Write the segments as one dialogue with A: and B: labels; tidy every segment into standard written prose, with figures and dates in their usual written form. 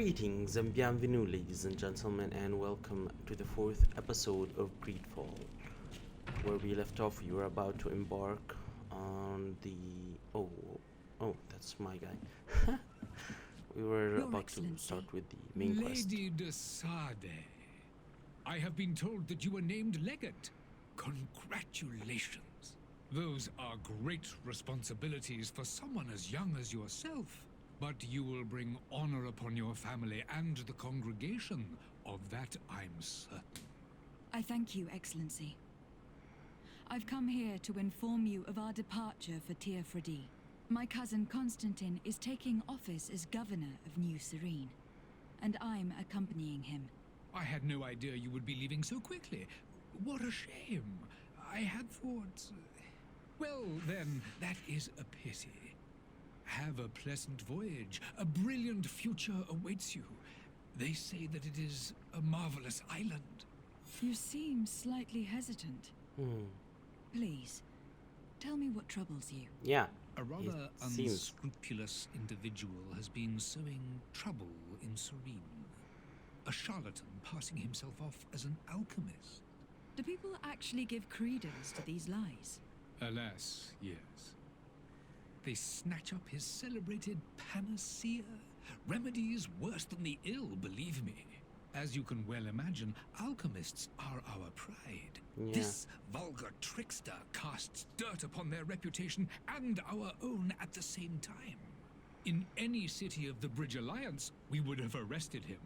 A: Greetings and bienvenue, ladies and gentlemen, and welcome to the fourth episode of GREEDFALL. Where we left off, we were about to embark on the... Oh, that's my guy. We were
B: Your
A: about
B: Excellency.
A: to start with the main quest.
C: Lady de Sade, I have been told that you were named legate. Congratulations. Those are great responsibilities for someone as young as yourself. But you will bring honor upon your family and the congregation. Of that I'm certain.
B: I thank you, Excellency. I've come here to inform you of our departure for Teofredi. My cousin Constantine is taking office as governor of New Serene, and I'm accompanying him.
C: I had no idea you would be leaving so quickly. What a shame. I had thought... Well, then, that is a pity. Have a pleasant voyage. A brilliant future awaits you. They say that it is a marvelous island.
B: You seem slightly hesitant. Please, tell me what troubles you.
A: Yeah,
C: A rather
A: it seems...
C: unscrupulous individual has been sowing trouble in Serene. A charlatan passing himself off as an alchemist.
B: Do people actually give credence to these lies?
C: Alas, yes. They snatch up his celebrated panacea. Remedies worse than the ill, believe me. As you can well imagine, alchemists are our pride.
A: Yeah.
C: This vulgar trickster casts dirt upon their reputation and our own at the same time. In any city of the Bridge Alliance, we would have arrested him.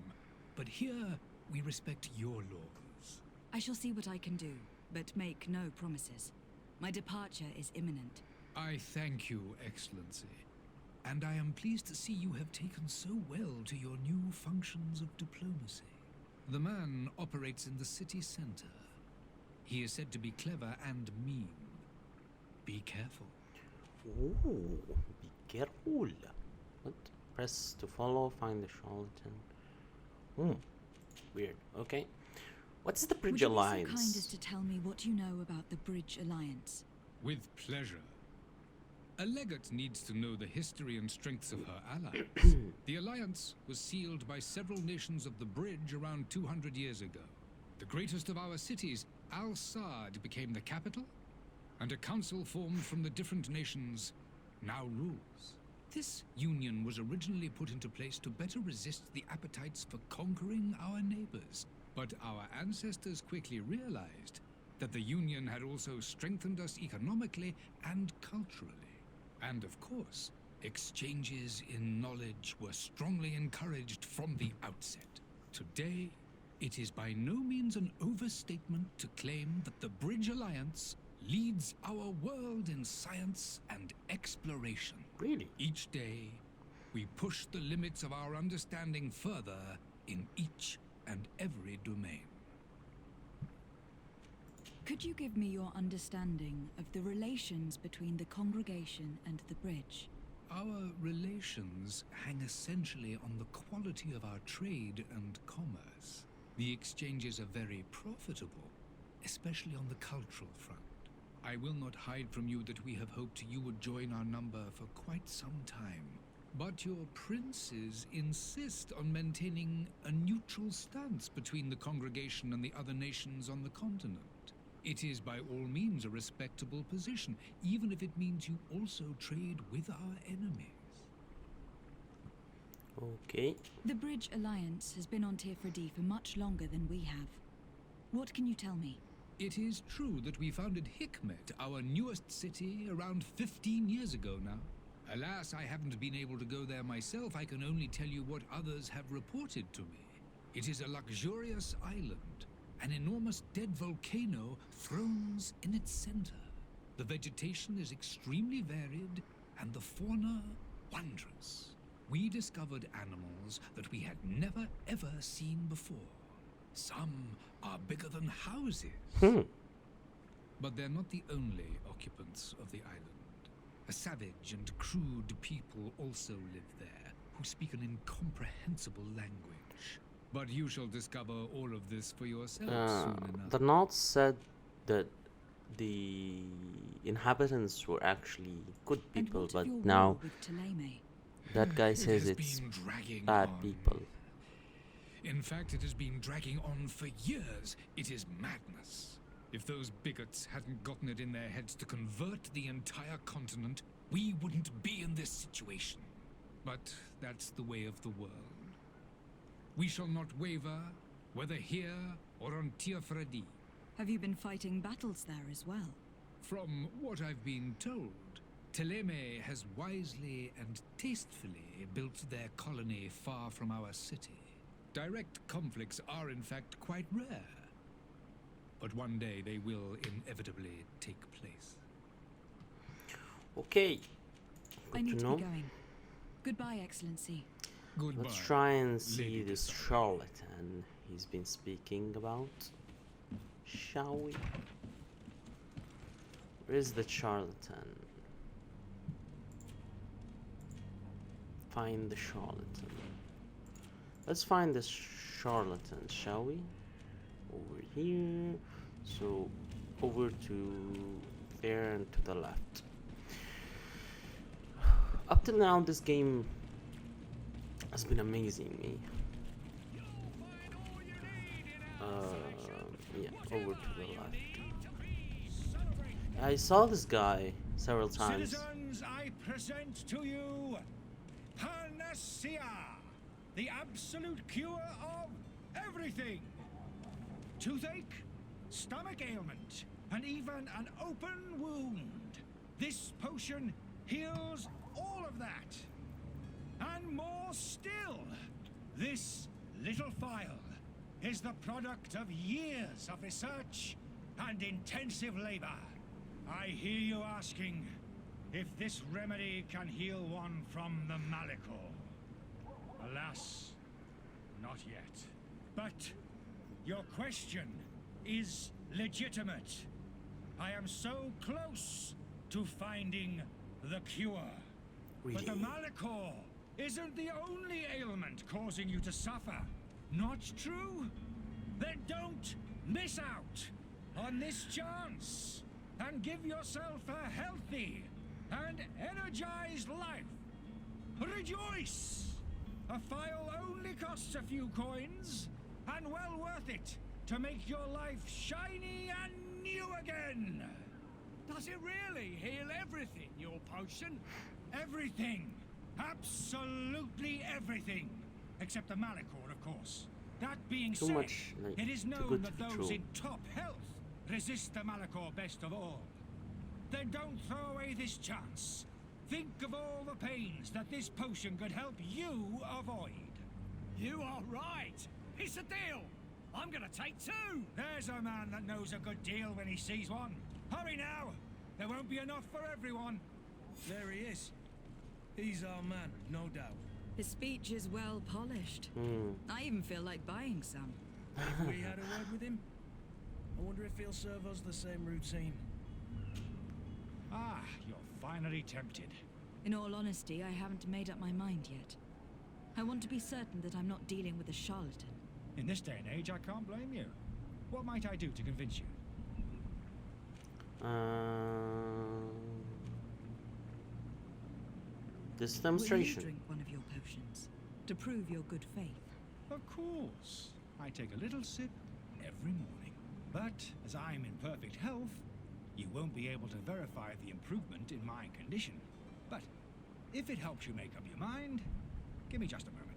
C: But here, we respect your laws.
B: I shall see what I can do, but make no promises. My departure is imminent.
C: I thank you, Excellency. And I am pleased to see you have taken so well to your new functions of diplomacy. The man operates in the city center. He is said to be clever and mean. Be careful.
A: Ooh, be careful. What? Press to follow, find the charlatan. Weird. Okay. What's the Bridge
B: Would you
A: Alliance?
B: be so kind as to tell me what you know about the Bridge Alliance?
C: With pleasure. A legate needs to know the history and strengths of her allies. The alliance was sealed by several nations of the Bridge around 200 years ago. The greatest of our cities, Al-Sad, became the capital, and a council formed from the different nations now rules. This union was originally put into place to better resist the appetites for conquering our neighbors. But our ancestors quickly realized that the union had also strengthened us economically and culturally. And of course, exchanges in knowledge were strongly encouraged from the outset. Today, it is by no means an overstatement to claim that the Bridge Alliance leads our world in science and exploration.
A: Really?
C: Each day, we push the limits of our understanding further in each and every domain.
B: Could you give me your understanding of the relations between the congregation and the Bridge?
C: Our relations hang essentially on the quality of our trade and commerce. The exchanges are very profitable, especially on the cultural front. I will not hide from you that we have hoped you would join our number for quite some time. But your princes insist on maintaining a neutral stance between the congregation and the other nations on the continent. It is by all means a respectable position, even if it means you also trade with our enemies.
A: Okay.
B: The Bridge Alliance has been on Teofredi for much longer than we have. What can you tell me?
C: It is true that we founded Hikmet, our newest city, around 15 years ago now. Alas, I haven't been able to go there myself. I can only tell you what others have reported to me. It is a luxurious island. An enormous dead volcano thrones in its center. The vegetation is extremely varied, and the fauna wondrous. We discovered animals that we had never ever seen before. Some are bigger than houses. But they're not the only occupants of the island. A savage and crude people also live there, who speak an incomprehensible language. But you shall discover all of this for yourself soon enough.
A: The notes said that the inhabitants were actually good people, but now that guy
C: It
A: says
C: has
A: it's
C: been dragging
A: bad
C: on.
A: people.
C: In fact, it has been dragging on for years. It is madness. If those bigots hadn't gotten it in their heads to convert the entire continent, we wouldn't be in this situation. But that's the way of the world. We shall not waver, whether here or on Tiafredi.
B: Have you been fighting battles there as well?
C: From what I've been told, Teleme has wisely and tastefully built their colony far from our city. Direct conflicts are in fact quite rare. But one day they will inevitably take place.
A: Okay.
B: I
A: Good
B: need
A: to
B: to
A: know.
B: be going. Goodbye, Excellency.
C: Goodbye.
A: Let's try and see
C: Lady
A: this
C: Desire.
A: charlatan he's been speaking about. Shall we? Where is the charlatan? Find the charlatan. Let's find this charlatan, shall we? Over here. So, over to there and to the left. Up till now, this game has been amazing me. Yeah, over to the left. I saw this guy several times.
D: Citizens, I present to you Panacea, the absolute cure of everything. Toothache, stomach ailment, and even an open wound. This potion heals all of that. And more still, this little phial is the product of years of research and intensive labor. I hear you asking if this remedy can heal one from the Malachor. Alas, not yet. But your question is legitimate. I am so close to finding the cure. But the
A: Really?
D: Malachor isn't the only ailment causing you to suffer. Not true? Then don't miss out on this chance and give yourself a healthy and energized life. Rejoice! A phial only costs a few coins, and well worth it to make your life shiny and new again.
E: Does it really heal everything, your potion?
D: Everything. Absolutely everything. Except the Malachor, of course. That being
A: Too
D: said,
A: much, like,
D: it is
A: too
D: known
A: good
D: that
A: to be
D: those
A: true.
D: in top health resist the Malachor best of all. Then don't throw away this chance. Think of all the pains that this potion could help you avoid.
E: You are right. It's a deal. I'm gonna take two.
D: There's a man that knows a good deal when he sees one. Hurry now. There won't be enough for everyone.
F: There he is. He's our man, no doubt.
B: His speech is well polished. I even feel like buying some.
F: If we had a word with him, I wonder if he'll serve us the same routine.
D: Ah, you're finally tempted.
B: In all honesty, I haven't made up my mind yet. I want to be certain that I'm not dealing with a charlatan.
D: In this day and age, I can't blame you. What might I do to convince you?
A: This
B: Will you
A: demonstration.
B: drink one of your potions to prove your good faith?
D: Of course. I take a little sip every morning. But as I'm in perfect health, you won't be able to verify the improvement in my condition. But if it helps you make up your mind, give me just a moment.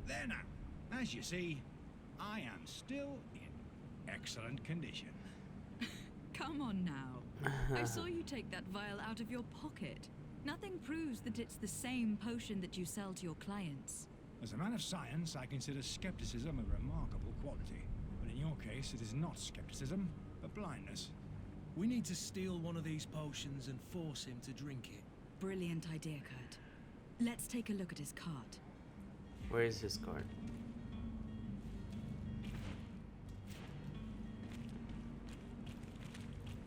D: There now. As you see, I am still in excellent condition.
B: Come on now. I saw you take that vial out of your pocket. Nothing proves that it's the same potion that you sell to your clients.
D: As a man of science, I consider skepticism a remarkable quality. But in your case, it is not skepticism, but blindness.
F: We need to steal one of these potions and force him to drink it.
B: Brilliant idea, Kurt. Let's take a look at his cart.
A: Where is his card?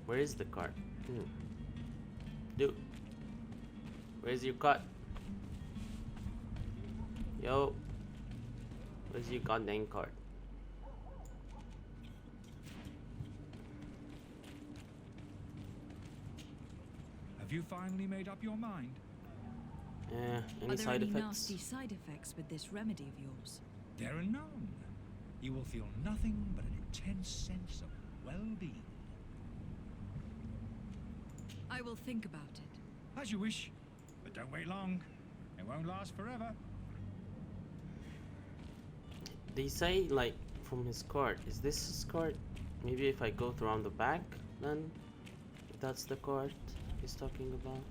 A: Where is the card? Dude, where's your card? Yo, where's your goddamn card?
D: Have you finally made up your mind?
A: Any
B: Are there
A: side
B: any
A: effects?
B: nasty side effects with this remedy of yours?
D: There are none. You will feel nothing but an intense sense of well-being.
B: I will think about it.
D: As you wish, but don't wait long. It won't last forever.
A: They say, like, from his card. Is this his card? Maybe if I go around the back, then if that's the card he's talking about.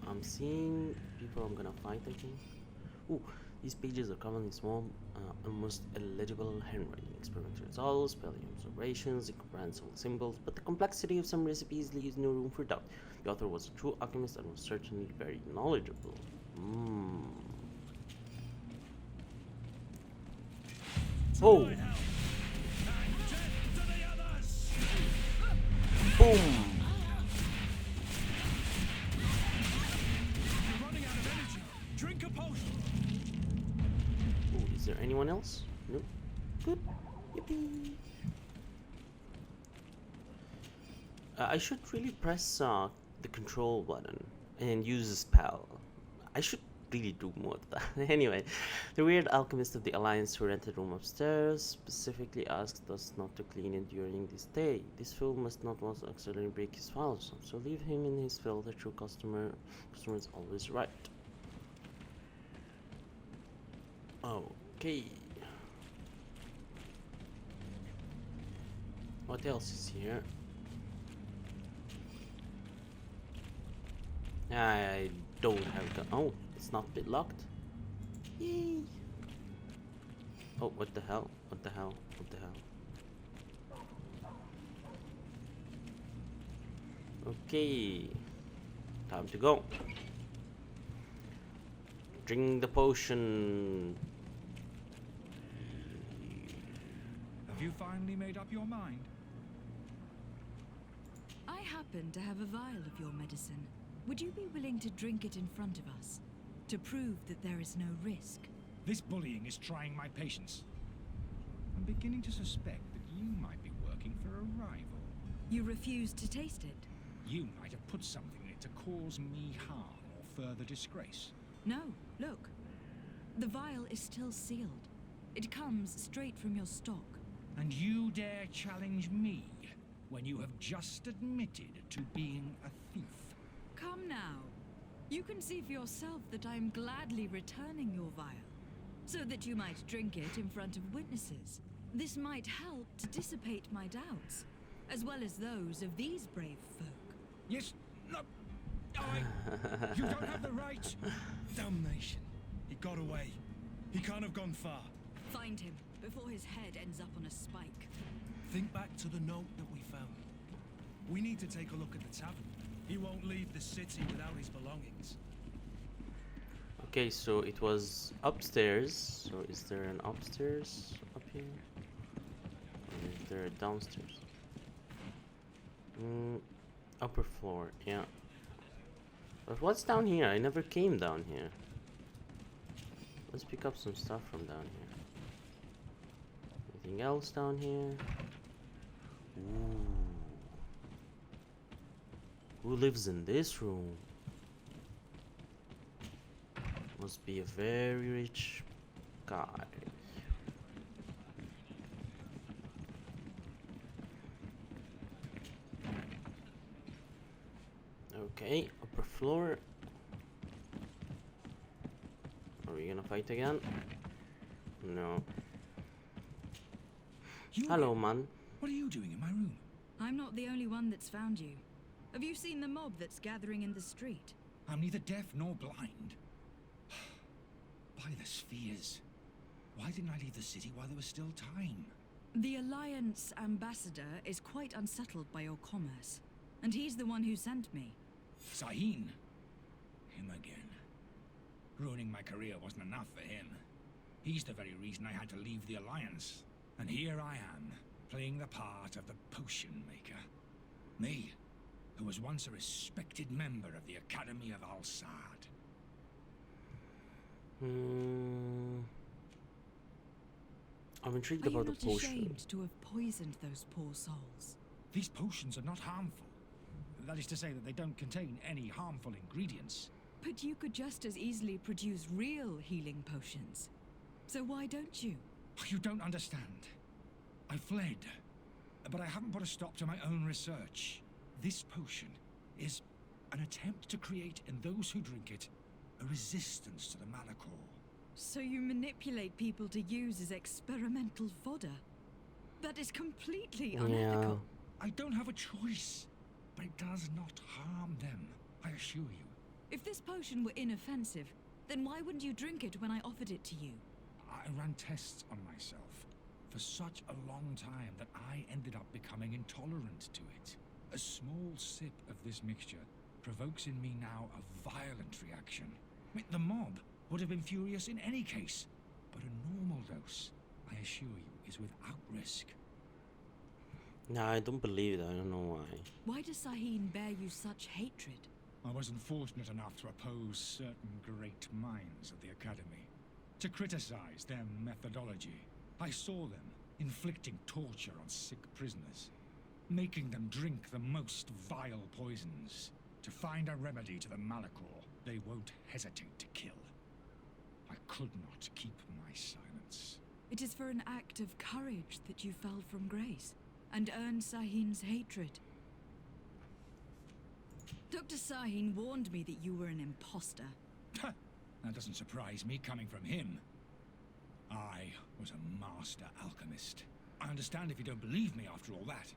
A: I'm seeing people I'm gonna fight, I think. Ooh, these pages are commonly small, almost illegible handwriting, experimental results, spelling observations, incomprehensible symbols, but the complexity of some recipes leaves no room for doubt. The author was a true alchemist and was certainly very knowledgeable. Oh! Boom!
E: You're running out of energy. Drink a potion.
A: Ooh, is there anyone else? Nope. Good. Yippee! I should really press the control button and use a spell. I should really do more of that. Anyway, the weird alchemist of the Alliance who rented room upstairs specifically asked us not to clean it during this day. This fool must not want to accidentally break his files, so leave him in his fill. The true customer is always right. Okay. What else is here? I don't have gun. Oh, it's not locked. Yay! Oh, what the hell? What the hell? What the hell? Okay. Time to go. Drink the potion.
D: Have you finally made up your mind?
B: I happen to have a vial of your medicine. Would you be willing to drink it in front of us, to prove that there is no risk?
D: This bullying is trying my patience. I'm beginning to suspect that you might be working for a rival.
B: You refuse to taste it?
D: You might have put something in it to cause me harm or further disgrace.
B: No, look. The vial is still sealed. It comes straight from your stock.
D: And you dare challenge me when you have just admitted to being a thief.
B: Come now. You can see for yourself that I am gladly returning your vial, so that you might drink it in front of witnesses. This might help to dissipate my doubts, as well as those of these brave folk.
D: Yes, no, you don't have the right.
F: Damnation. He got away. He can't have gone far.
B: Find him before his head ends up on a spike.
F: Think back to the note that we found. We need to take a look at the tavern. He won't leave the city without his belongings.
A: Okay, so it was upstairs. So is there an upstairs up here? Or is there a downstairs? Upper floor, yeah. But what's down here? I never came down here. Let's pick up some stuff from down here. Anything else down here? Ooh. Who lives in this room? Must be a very rich guy. Okay, upper floor. Are we gonna fight again? No. Hello, man.
D: What are you doing in my room?
B: I'm not the only one that's found you. Have you seen the mob that's gathering in the street?
D: I'm neither deaf nor blind. By the spheres. Why didn't I leave the city while there was still time?
B: The Alliance ambassador is quite unsettled by your commerce, and he's the one who sent me.
D: Sahin. Him again. Ruining my career wasn't enough for him. He's the very reason I had to leave the Alliance. And here I am, playing the part of the potion maker. Me, who was once a respected member of the Academy of Al-Sad.
A: I'm intrigued
B: Are you
A: about the
B: not
A: potion.
B: ashamed to have poisoned those poor souls?
D: These potions are not harmful. That is to say that they don't contain any harmful ingredients.
B: But you could just as easily produce real healing potions. So why don't you?
D: You don't understand. I fled, but I haven't put a stop to my own research. This potion is an attempt to create in those who drink it a resistance to the Malachor.
B: So you manipulate people to use as experimental fodder? That is completely unethical.
D: I don't have a choice, but it does not harm them, I assure you.
B: If this potion were inoffensive, then why wouldn't you drink it when I offered it to you?
D: I ran tests on myself for such a long time that I ended up becoming intolerant to it. A small sip of this mixture provokes in me now a violent reaction. The mob would have been furious in any case, but a normal dose, I assure you, is without risk.
A: No, I don't believe it. I don't know why.
B: Why does Sahin bear you such hatred?
D: I wasn't fortunate enough to oppose certain great minds of the Academy, to criticize their methodology. I saw them inflicting torture on sick prisoners, making them drink the most vile poisons. To find a remedy to the Malachor, they won't hesitate to kill. I could not keep my silence.
B: It is for an act of courage that you fell from grace and earned Sahin's hatred. Dr. Sahin warned me that you were an imposter.
D: That doesn't surprise me coming from him. I was a master alchemist. I understand if you don't believe me after all that,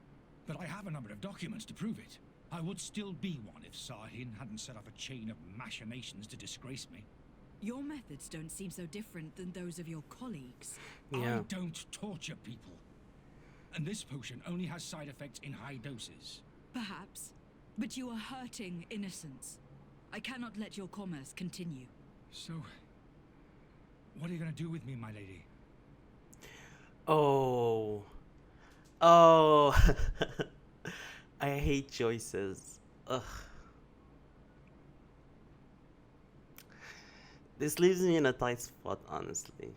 D: but I have a number of documents to prove it. I would still be one if Sahin hadn't set up a chain of machinations to disgrace me.
B: Your methods don't seem so different than those of your colleagues.
A: Yeah.
D: I don't torture people. And this potion only has side effects in high doses.
B: Perhaps, but you are hurting innocents. I cannot let your commerce continue.
D: So, what are you going to do with me, my lady?
A: Oh. Oh. I hate choices. Ugh. This leaves me in a tight spot, honestly.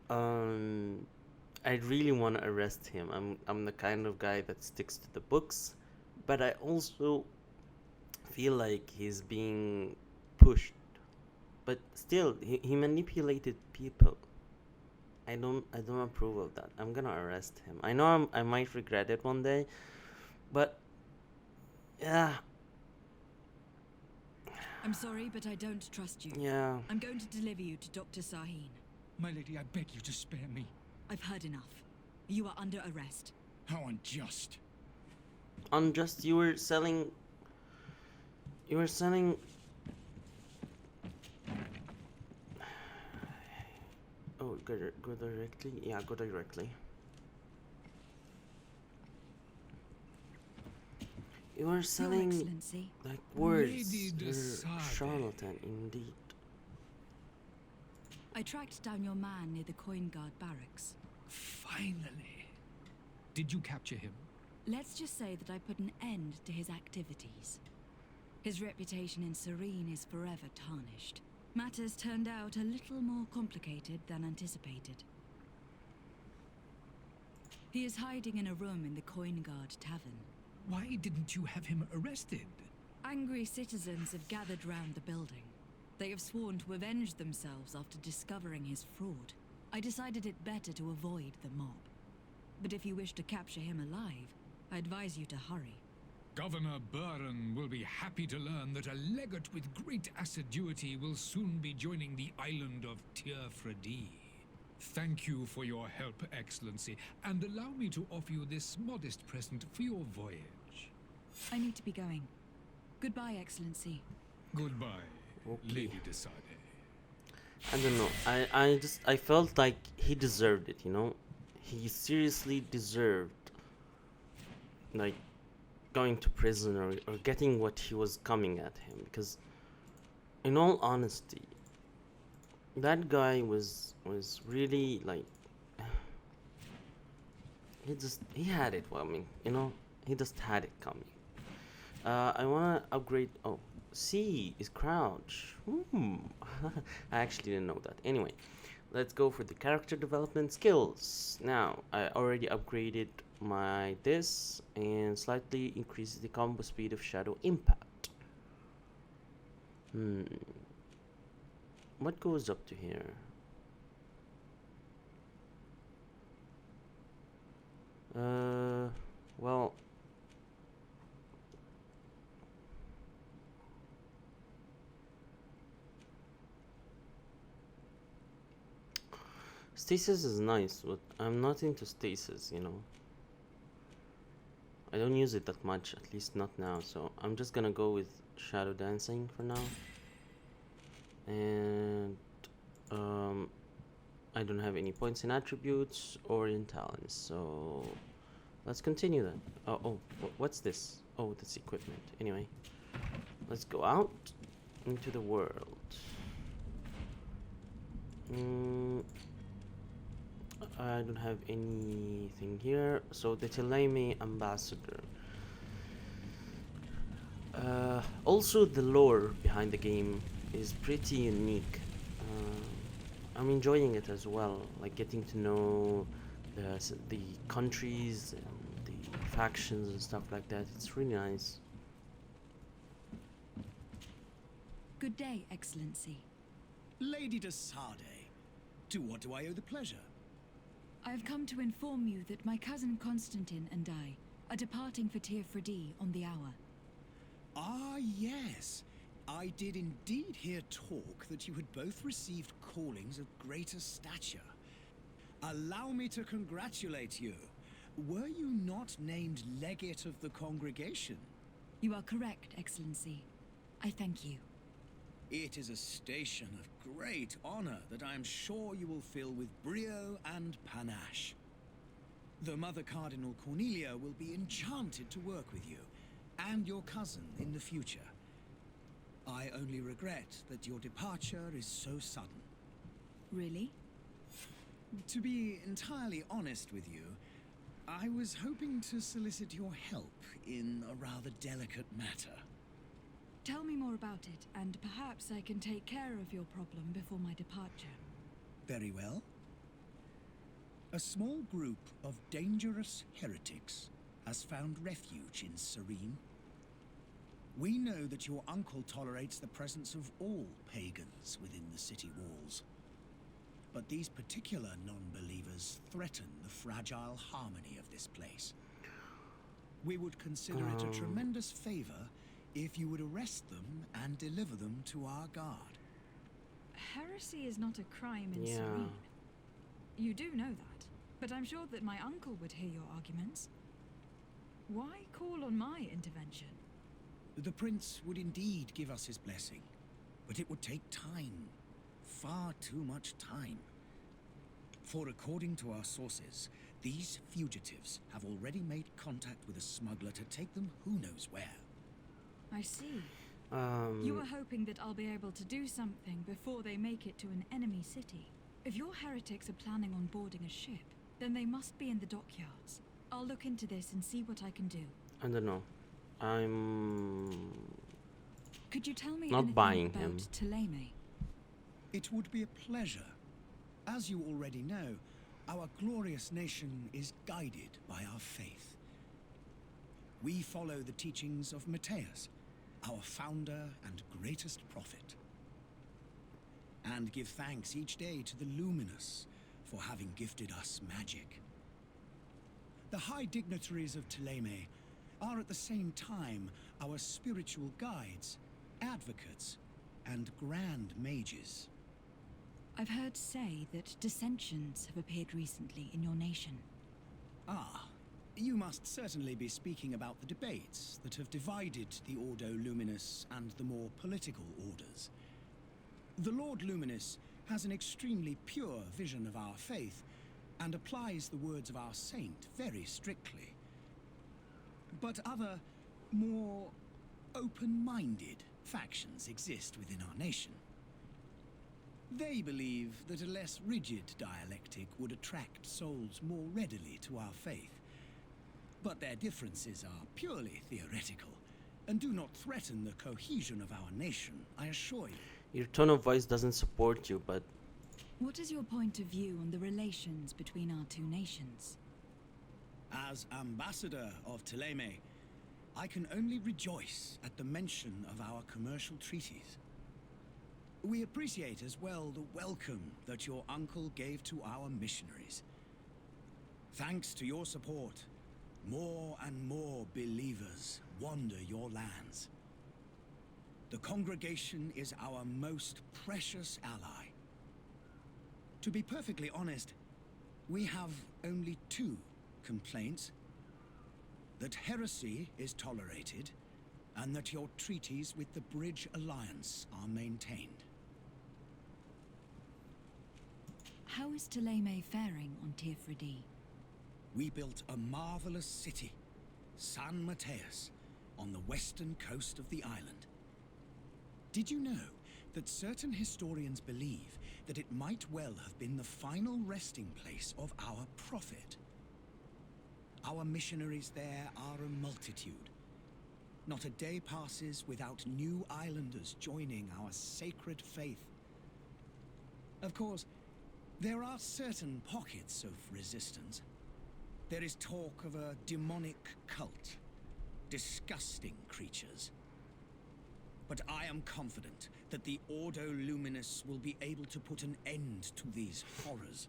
A: I really want to arrest him. I'm the kind of guy that sticks to the books, but I also feel like he's being pushed. But still, he manipulated people. I don't approve of that. I'm gonna arrest him. I know I might regret it one day, but yeah.
B: I'm sorry, but I don't trust you.
A: Yeah.
B: I'm going to deliver you to Dr. Sahin.
D: My lady, I beg you to spare me.
B: I've heard enough. You are under arrest.
D: How unjust.
A: Unjust, you were selling. Oh, go directly? Yeah, go directly. You are
B: Your
A: selling
B: Excellency.
A: like words.
C: Lady de
A: You're
C: Sade.
A: charlatan indeed.
B: I tracked down your man near the Coin Guard barracks.
C: Finally. Did you capture him?
B: Let's just say that I put an end to his activities. His reputation in Serene is forever tarnished. Matters turned out a little more complicated than anticipated. He is hiding in a room in the Coin Guard tavern.
C: Why didn't you have him arrested?
B: Angry citizens have gathered round the building. They have sworn to avenge themselves after discovering his fraud. I decided it better to avoid the mob. But if you wish to capture him alive, I advise you to hurry.
C: Governor Buren will be happy to learn that a legate with great assiduity will soon be joining the island of Tear-Fredy. Thank you for your help, Excellency, and allow me to offer you this modest present for your voyage.
B: I need to be going. Goodbye, Excellency.
C: Goodbye,
A: Okay.
C: Lady de Sade.
A: I don't know. I felt like he deserved it, you know? He seriously deserved like going to prison or getting what he was coming at him, because in all honesty, that guy was really like he had it coming, you know? He just had it coming. I wanna upgrade. Oh, C is crouch. I actually didn't know that. Anyway, let's go for the character development skills. Now, I already upgraded my this and slightly increases the combo speed of Shadow Impact. What goes up to here? Well, stasis is nice, but I'm not into stasis, you know. I don't use it that much, at least not now, so I'm just gonna go with Shadow Dancing for now. And I don't have any points in attributes or in talents, so let's continue then. What's this? Oh, that's equipment. Anyway, let's go out into the world. I don't have anything here. So the Teleme ambassador. Also, the lore behind the game is pretty unique. I'm enjoying it as well, like getting to know the countries and the factions and stuff like that. It's really nice.
B: Good day, Excellency.
E: Lady de Sade, to what do I owe the pleasure?
B: I have come to inform you that my cousin Constantine and I are departing for Teofredi on the hour.
E: Ah, yes. I did indeed hear talk that you had both received callings of greater stature. Allow me to congratulate you. Were you not named legate of the congregation?
B: You are correct, Excellency. I thank you.
E: It is a station of great honor that I am sure you will fill with brio and panache. The Mother Cardinal Cornelia will be enchanted to work with you, and your cousin in the future. I only regret that your departure is so sudden.
B: Really?
E: To be entirely honest with you, I was hoping to solicit your help in a rather delicate matter.
B: Tell me more about it, and perhaps I can take care of your problem before my departure.
E: Very well. A small group of dangerous heretics has found refuge in Serene. We know that your uncle tolerates the presence of all pagans within the city walls. But these particular non-believers threaten the fragile harmony of this place. We would consider it a tremendous favor if you would arrest them and deliver them to our guard.
B: Heresy is not a crime in Serene. You do know that, but I'm sure that my uncle would hear your arguments. Why call on my intervention?
E: The prince would indeed give us his blessing, but it would take time. Far too much time. For according to our sources, these fugitives have already made contact with a smuggler to take them who knows where.
B: I see. You were hoping that I'll be able to do something before they make it to an enemy city. If your heretics are planning on boarding a ship, then they must be in the dockyards. I'll look into this and see what I can do.
A: I don't know.
B: Could you tell me
A: not
B: anything
A: buying
B: about
A: him.
B: Teleme?
E: It would be a pleasure. As you already know, our glorious nation is guided by our faith. We follow the teachings of Matthias, our founder and greatest prophet, and give thanks each day to the Luminous for having gifted us magic. The high dignitaries of Teleme are at the same time our spiritual guides, advocates, and grand mages.
B: I've heard say that dissensions have appeared recently in your nation.
E: Ah, you must certainly be speaking about the debates that have divided the Ordo Luminous and the more political orders. The Lord Luminous has an extremely pure vision of our faith and applies the words of our saint very strictly. But other, more open-minded factions exist within our nation. They believe that a less rigid dialectic would attract souls more readily to our faith. But their differences are purely theoretical, and do not threaten the cohesion of our nation, I assure you.
A: Your tone of voice doesn't support you, but
B: What is your point of view on the relations between our two nations?
E: As ambassador of Thélème, I can only rejoice at the mention of our commercial treaties. We appreciate as well the welcome that your uncle gave to our missionaries. Thanks to your support, more and more believers wander your lands. The congregation is our most precious ally. To be perfectly honest, we have only two complaints: that heresy is tolerated, and that your treaties with the Bridge Alliance are maintained.
B: How is Thélème faring on Tirfredi?
E: We built a marvelous city, San Mateus, on the western coast of the island. Did you know that certain historians believe that it might well have been the final resting place of our prophet? Our missionaries there are a multitude. Not a day passes without new islanders joining our sacred faith. Of course, there are certain pockets of resistance. There is talk of a demonic cult, disgusting creatures. But I am confident that the Ordo Luminous will be able to put an end to these horrors.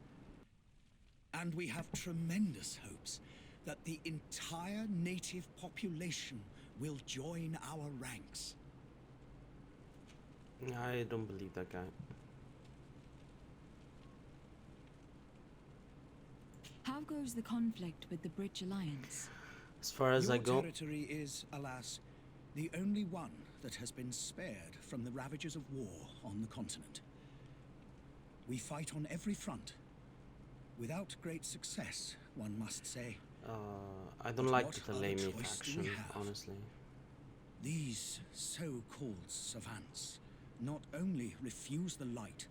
E: And we have tremendous hopes that the entire native population will join our ranks.
A: I don't believe that guy.
B: How goes the conflict with the Bridge Alliance?
A: As far as
E: Your
A: I go,
E: territory is, alas, the only one that has been spared from the ravages of war on the continent. We fight on every front, without great success, one must say.
A: I don't
E: But
A: like
E: what
A: the
E: other
A: Thélème
E: choice do we
A: faction,
E: have?
A: honestly.
E: These so-called savants not only refuse the light,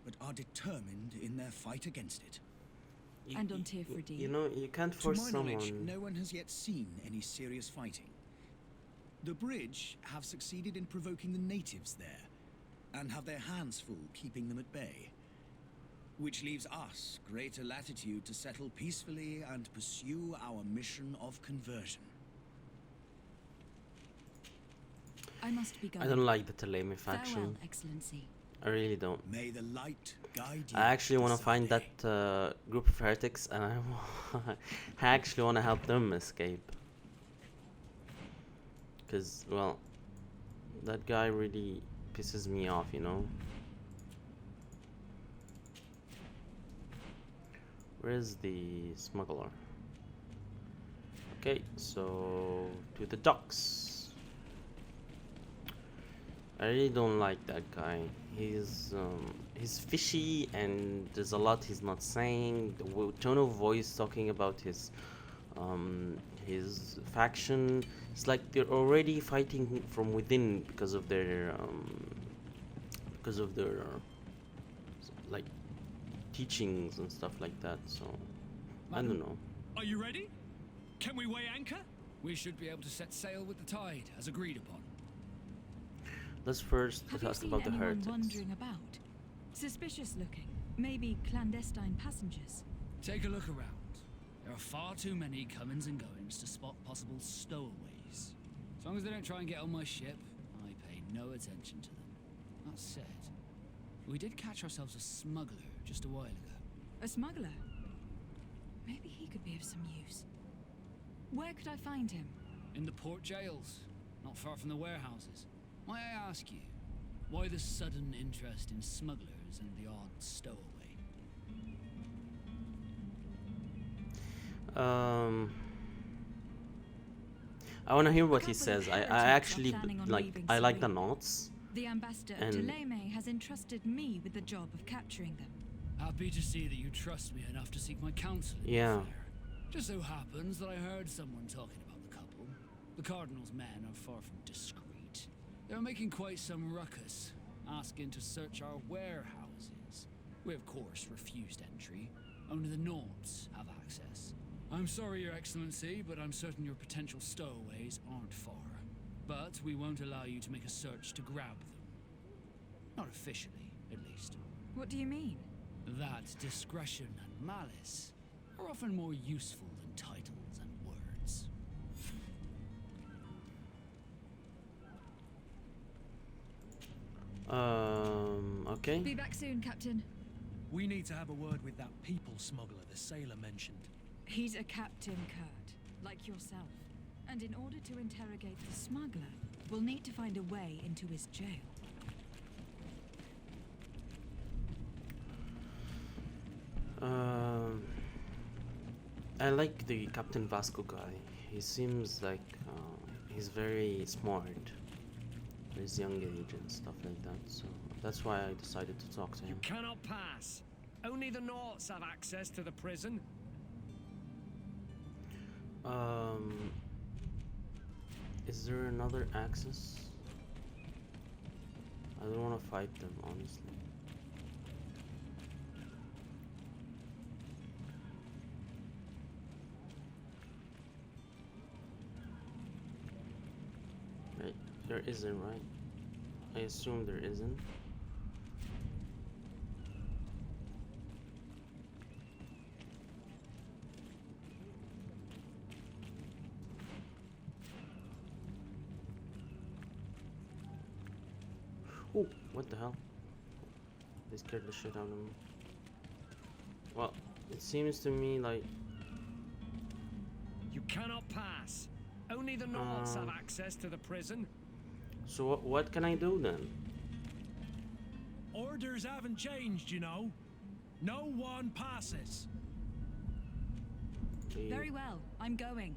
E: but are determined in their fight against it.
B: And on Tirfredi?
A: You know, you can't
E: To
A: force
E: my
A: someone.
E: knowledge, no one has yet seen any serious fighting. The Bridge have succeeded in provoking the natives there, and have their hands full keeping them at bay. Which leaves us greater latitude to settle peacefully and pursue our mission of conversion.
B: I must be going.
A: I don't like the Thélème faction.
B: Farewell, Excellency.
A: I really don't.
E: May the light guide you.
A: I actually want to
E: this
A: find
E: day.
A: that group of heretics, and I actually want to help them escape. Because, well, that guy really pisses me off, you know? Where is the smuggler? Okay, so to the docks. I really don't like that guy. He's fishy, and there's a lot he's not saying. The tone of voice talking about his faction. It's like they're already fighting from within because of their like teachings and stuff like that. So I don't know.
G: Are you ready? Can we weigh anchor? We should be able to set sail with the tide, as agreed upon.
A: Let's first
B: Have you
A: talk
B: seen
A: about the
B: anyone
A: heretics.
B: wandering about? Suspicious looking. Maybe clandestine passengers.
G: Take a look around. There are far too many comings and goings to spot possible stowaways. As long as they don't try and get on my ship, I pay no attention to them. That said, we did catch ourselves a smuggler just a while ago.
B: A smuggler? Maybe he could be of some use. Where could I find him?
G: In the port jails, not far from the warehouses. May I ask you, why the sudden interest in smugglers and the odd stowaway?
A: I want to hear what
B: A
A: he
B: couple
A: says.
B: of
A: I
B: heretics
A: actually
B: are planning on
A: like
B: leaving
A: I like the
B: Serene.
A: notes.
B: The ambassador
A: And-
B: of Thélème has entrusted me with the job of capturing them.
G: Happy to see that you trust me enough to seek my counsel in the
A: Yeah.
G: affair. Just so happens that I heard someone talking about the couple. The Cardinal's men are far from discreet. They're making quite some ruckus, asking to search our warehouses. We, of course, refused entry. Only the Nords have access. I'm sorry, Your Excellency, but I'm certain your potential stowaways aren't far. But we won't allow you to make a search to grab them. Not officially, at least.
B: What do you mean?
G: That discretion and malice are often more useful than titles and words.
A: Okay.
B: Be back soon, Captain.
F: We need to have a word with that people smuggler the sailor mentioned.
B: He's a Captain Kurt, like yourself. And in order to interrogate the smuggler, we'll need to find a way into his jail.
A: I like the Captain Vasco guy. He seems like he's very smart for his young age and stuff like that. So that's why I decided to talk to him.
H: You cannot pass. Only the Nauts have access to the prison.
A: Is there another access? I don't want to fight them, honestly. Right, there isn't, right? I assume there isn't. Oh, what the hell? They scared the shit out of me. Well, it seems to me like...
H: You cannot pass. Only the Nauts have access to the prison.
A: So what can I do then?
F: Orders haven't changed, you know. No one passes.
A: Okay.
B: Very well, I'm going.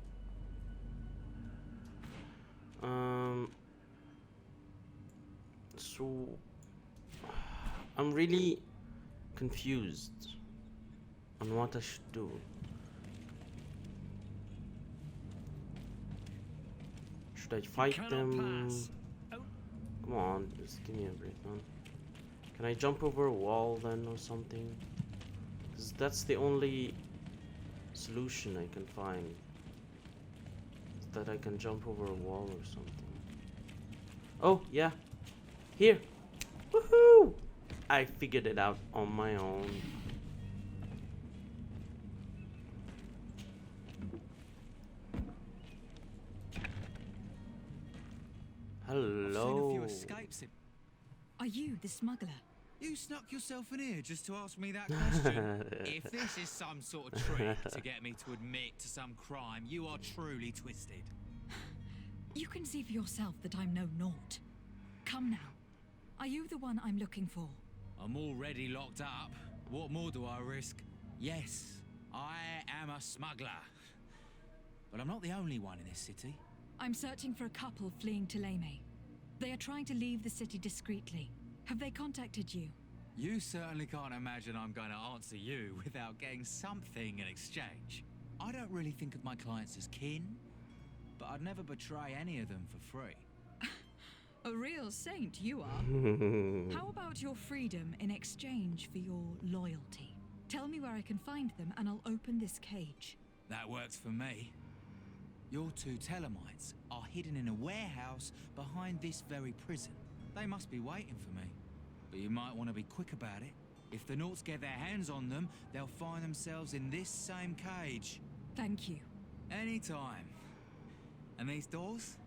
A: So I'm really confused on what I should do. Should I fight
H: Cannot
A: them?
H: pass.
A: Come on, just give me a break, man. Can I jump over a wall then or something? Because that's the only solution I can find. Is that I can jump over a wall or something. Oh, yeah. Here. Woohoo! I figured it out on my own. Hello.
B: Are you the smuggler?
I: You snuck yourself in here just to ask me that question? If this is some sort of trick to get me to admit to some crime, you are truly twisted.
B: You can see for yourself that I'm no naught. Come now. Are you the one I'm looking for?
I: I'm already locked up. What more do I risk? Yes, I am a smuggler. But I'm not the only one in this city.
B: I'm searching for a couple fleeing to Leme. They are trying to leave the city discreetly. Have they contacted you?
I: You certainly can't imagine I'm going to answer you without getting something in exchange. I don't really think of my clients as kin, but I'd never betray any of them for free.
B: A real saint you are. How about your freedom in exchange for your loyalty? Tell me where I can find them and I'll open this cage.
I: That works for me. Your two Telemites are hidden in a warehouse behind this very prison. They must be waiting for me. But you might want to be quick about it. If the Nauts get their hands on them, they'll find themselves in this same cage.
B: Thank you.
I: Anytime. And these doors?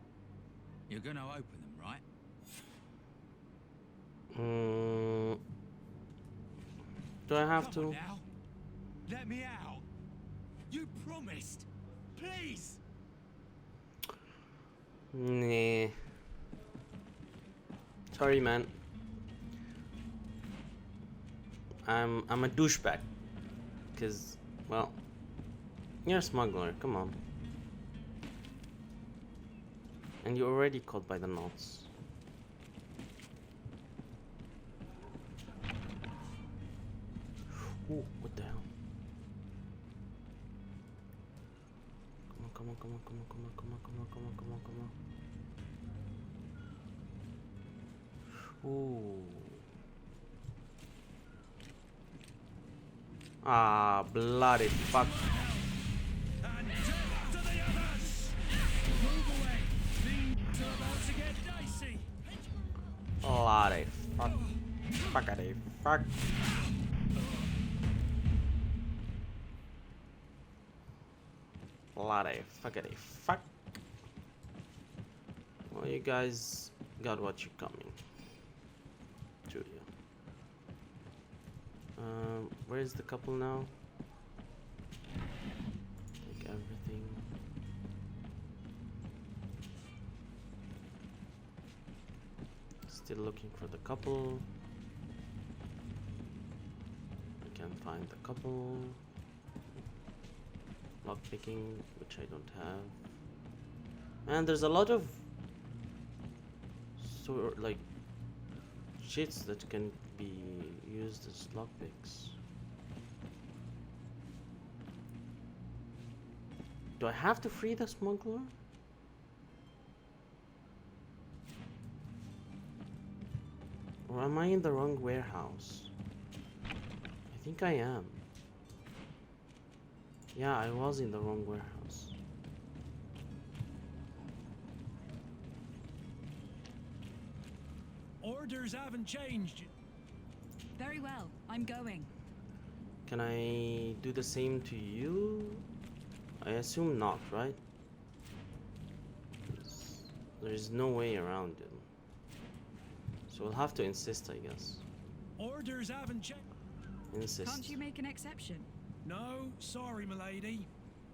I: You're gonna open them, right?
A: Do I have
I: Come on
A: to?
I: now. Let me out. You promised. Please.
A: Nah. Sorry, man. I'm a douchebag. Cause, well, you're a smuggler. Come on. And you're already caught by the Nauts. Ooh, what the hell? Come on, come on, come on, come on, come on, come on, come on, come on, come on. Ooh. Ah, bloody fuck.
F: And death to the others! Move away! Things are about to get dicey!
A: Bloody fuck. Fuckity fuck. Bloody fuckity fuck. Well, you guys got what you're coming to you. Where's the couple now? Take everything. Still looking for the couple. I can't find the couple. Lockpicking, which I don't have. And there's a lot of like shits that can be used as lockpicks. Do I have to free the smuggler? Or am I in the wrong warehouse? I think I am. Yeah, I was in the wrong warehouse.
F: Orders haven't changed.
B: Very well, I'm going.
A: Can I do the same to you? I assume not, right? There's no way around it. So we'll have to insist, I guess.
F: Orders haven't changed.
A: Insist.
B: Can't you make an exception?
F: No, sorry, milady.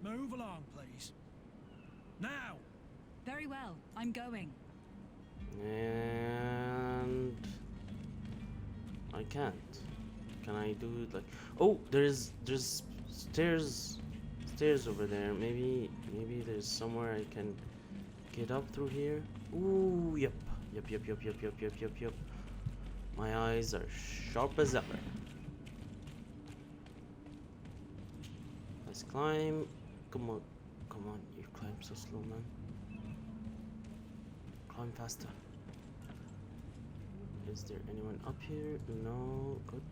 F: Move along, please. Now!
B: Very well, I'm going.
A: And I can't. Can I do it like? Oh, there's stairs over there. Maybe there's somewhere I can get up through here. Ooh, yep. My eyes are sharp as ever. Let's climb. Come on, you climb so slow, man. Climb faster. Is there anyone up here? No, good.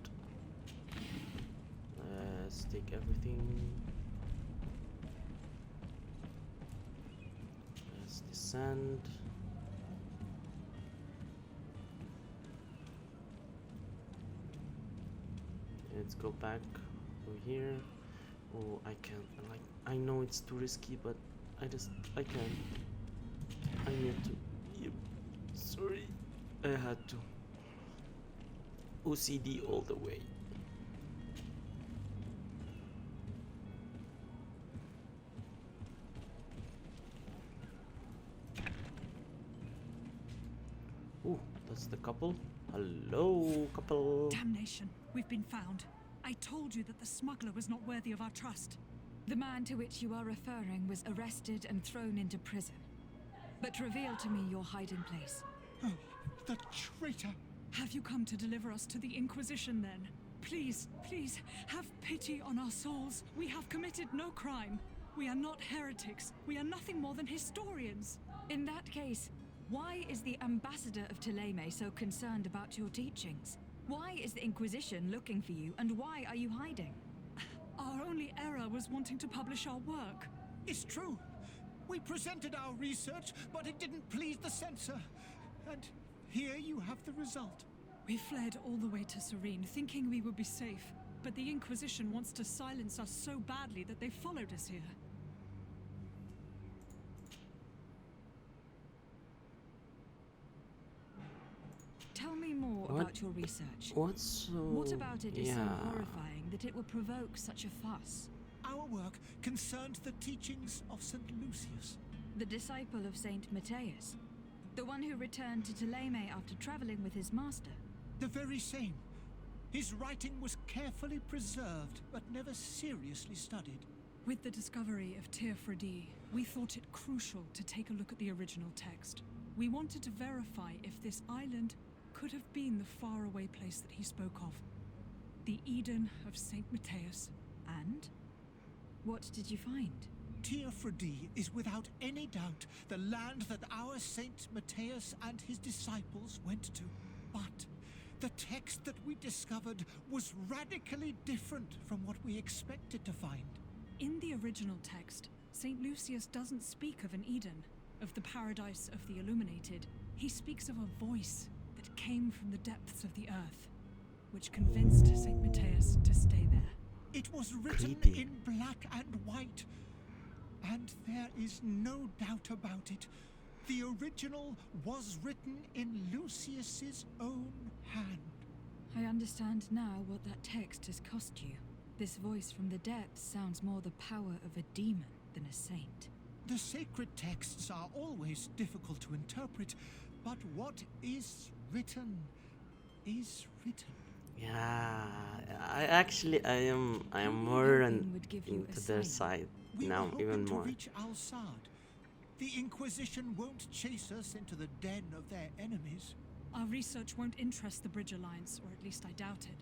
A: Let's take everything. Let's descend. Let's go back over here. Oh, I can't. Like, I know it's too risky, but I can't. I need to. Yep. Sorry, I had to. OCD all the way. Ooh, that's the couple. Hello, couple.
J: Damnation, we've been found. I told you that the smuggler was not worthy of our trust.
B: The man to which you are referring was arrested and thrown into prison. But reveal to me your hiding place.
J: Oh, the traitor! Have you come to deliver us to the Inquisition, then? Please, please, have pity on our souls. We have committed no crime. We are not heretics. We are nothing more than historians.
B: In that case, why is the ambassador of Thélème so concerned about your teachings? Why is the Inquisition looking for you, and why are you hiding?
J: Our only error was wanting to publish our work.
E: It's true. We presented our research, but it didn't please the censor. And here you have the result.
J: We fled all the way to Serene, thinking we would be safe. But the Inquisition wants to silence us so badly that they followed us here.
B: Tell me more about your research.
A: What's so...
B: What about it is so
A: yeah.
B: horrifying that it will provoke such a fuss?
E: Our work concerned the teachings of St. Lucius.
B: The disciple of Saint Matthias? The one who returned to Thélème after traveling with his master?
E: The very same. His writing was carefully preserved, but never seriously studied.
J: With the discovery of Teofredi, we thought it crucial to take a look at the original text. We wanted to verify if this island could have been the faraway place that he spoke of. The Eden of Saint Matthias.
B: And? What did you find?
E: Teofredi is without any doubt the land that our Saint Matthias and his disciples went to. But the text that we discovered was radically different from what we expected to find.
J: In the original text, Saint Lucius doesn't speak of an Eden, of the paradise of the illuminated. He speaks of a voice that came from the depths of the earth, which convinced Saint Matthias to stay there.
E: It was written in black and white.
D: And there is no doubt about it. The original was written in Lucius's own hand.
B: I understand now what that text has cost you. This voice from the depths sounds more the power of a demon than a saint.
D: The sacred texts are always difficult to interpret, but what is written is written.
A: Yeah, I am more into their side
D: We
A: now,
D: were hoping
A: even
D: to
A: more.
D: reach Al-Sad. The Inquisition won't chase us into the den of their enemies.
J: Our research won't interest the Bridge Alliance, or at least I doubt it.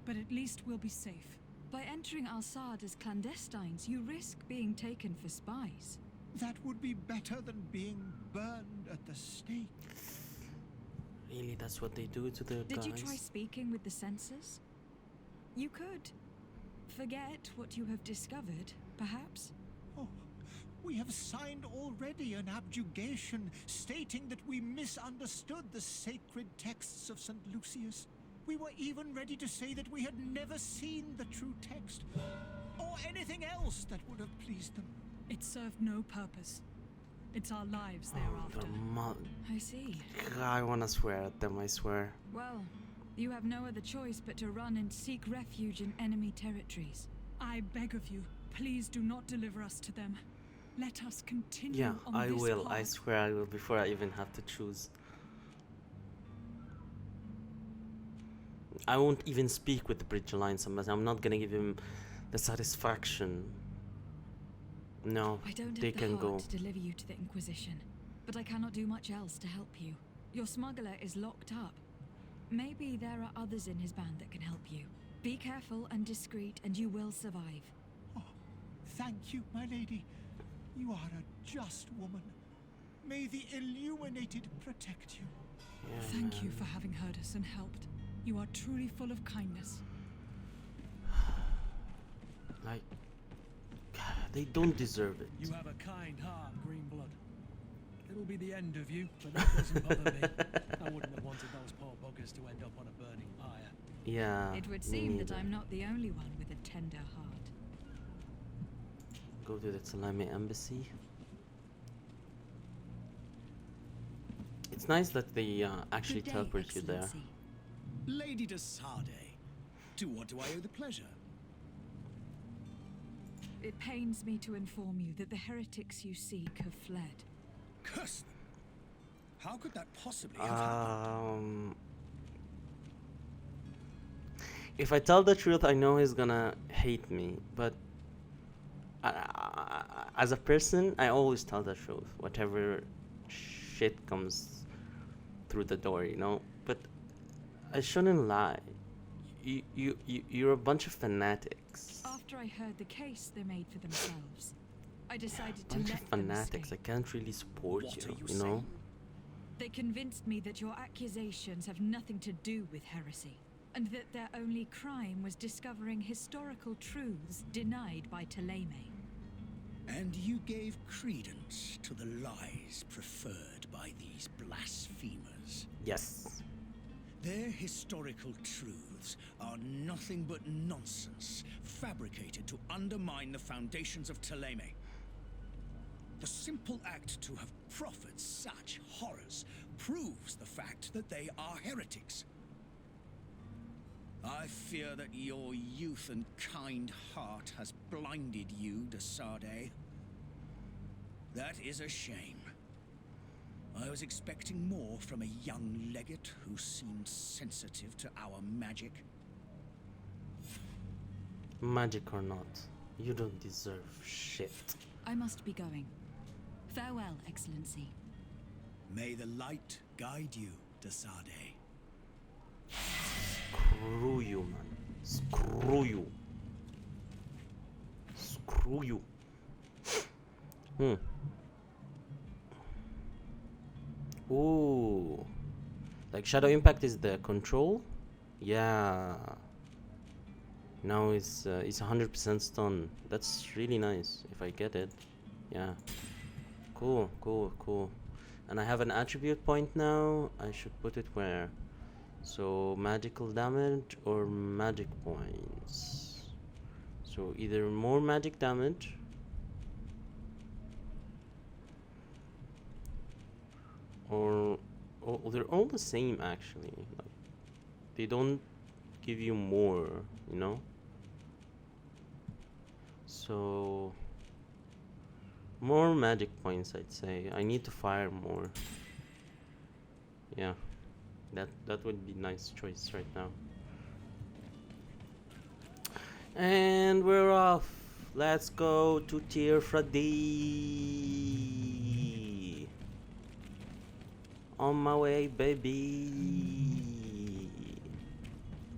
J: But at least we'll be safe.
B: By entering Al-Sad as clandestines, you risk being taken for spies.
D: That would be better than being burned at the stake.
A: Really, that's what they do to the
B: Did
A: guys?
B: you try speaking with the censors? You could. Forget what you have discovered, perhaps.
D: Oh, we have signed already an abjugation stating that we misunderstood the sacred texts of St. Lucius. We were even ready to say that we had never seen the true text, or anything else that would have pleased them.
J: It served no purpose. It's our lives they are after.
B: I see.
A: I wanna swear at them, I swear.
B: Well, you have no other choice but to run and seek refuge in enemy territories.
J: I beg of you, please do not deliver us to them. Let us continue
A: Yeah,
J: on
A: I
J: this
A: will. I
J: path.
A: swear I will before I even have to choose. I won't even speak with the Bridge Alliance. I'm not gonna give him the satisfaction. No,
B: I don't
A: they
B: have the
A: can
B: heart
A: go.
B: to deliver you to the Inquisition, but I cannot do much else to help you. Your smuggler is locked up. Maybe there are others in his band that can help you. Be careful and discreet, and you will survive.
D: Oh, thank you, my lady. You are a just woman. May the Illuminated protect you.
A: Yeah,
J: Thank you
A: man.
J: for having heard us and helped. You are truly full of kindness.
A: Like, they don't deserve it.
F: You have a kind heart, Greenblood. It'll be the end of you, but that doesn't bother me. I wouldn't have wanted those poor buggers to end up on a burning pyre.
A: Yeah.
B: It would
A: me
B: seem that
A: neither.
B: I'm not the only one with a tender heart.
A: Go to the Salami embassy. It's nice that they actually
B: Good day,
A: teleport you there.
B: Excellency.
E: Lady de Sardet, to what do I owe the pleasure?
B: It pains me to inform you that the heretics you seek have fled.
E: Curse them! How could that possibly have happened?
A: If I tell the truth, I know he's gonna hate me, but as a person, I always tell the truth, whatever shit comes through the door, you know. But I shouldn't lie. You're a bunch of fanatics.
B: After I heard the case they made for themselves, I decided to
A: Bunch of
B: let them
A: fanatics. I
B: escape.
A: can't really support
E: What
A: you,
E: are you
A: you know.
E: saying?
B: They convinced me that your accusations have nothing to do with heresy, and that their only crime was discovering historical truths denied by Ptolemy.
E: And you gave credence to the lies preferred by these blasphemers.
A: Yes.
E: Their historical truths are nothing but nonsense, fabricated to undermine the foundations of Ptolemy. The simple act to have proffered such horrors proves the fact that they are heretics. I fear that your youth and kind heart has blinded you, de Sardet. That is a shame. I was expecting more from a young legate who seemed sensitive to our magic.
A: Magic or not, you don't deserve shit.
B: I must be going. Farewell, Excellency.
E: May the light guide you, de Sardet.
A: Screw you, man. Screw you. Screw you. Ooh. Like Shadow Impact is the control? Yeah. Now it's 100% stun. That's really nice if I get it. Yeah. Cool, cool, cool. And I have an attribute point now. I should put it where? So magical damage or magic points. So either more magic damage Or oh, they're all the same actually. Like, they don't give you more, you know. So more magic points, I'd say. I need to fire more. Yeah, that would be nice choice right now. And we're off. Let's go to Tier Freddy. On my way, baby.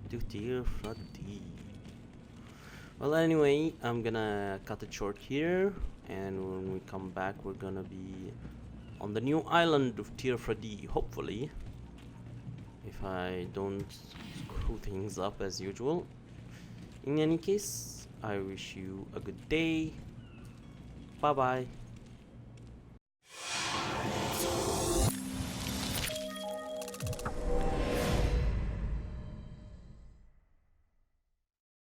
A: To Tier Freddy. Well, anyway, I'm gonna cut it short here, and when we come back, we're gonna be on the new island of Tier Freddy, hopefully, if I don't screw things up as usual. In any case, I wish you a good day. Bye bye.